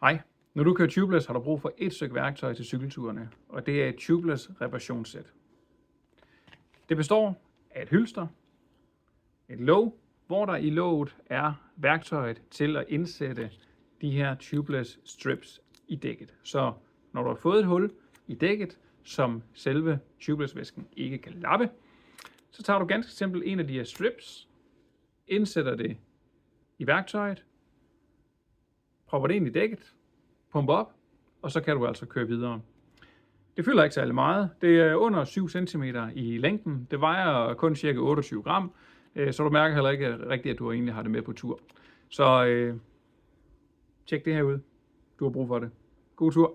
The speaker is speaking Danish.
Hej. Når du kører tubeless, har du brug for et stykke værktøj til cykelturene, og det er et tubeless reparationssæt. Det består af et hylster, et låg, hvor der i låget er værktøjet til at indsætte de her tubeless strips i dækket. Så når du har fået et hul i dækket, som selve tubeless-væsken ikke kan lappe, så tager du ganske simpelt en af de her strips, indsætter det i værktøjet, propper det ind i dækket, pumper op, og så kan du altså køre videre. Det fylder ikke særlig meget. Det er under 7 cm i længden. Det vejer kun cirka 28 gram, så du mærker heller ikke rigtigt, at du egentlig har det med på tur. Så tjek det her ud. Du har brug for det. God tur.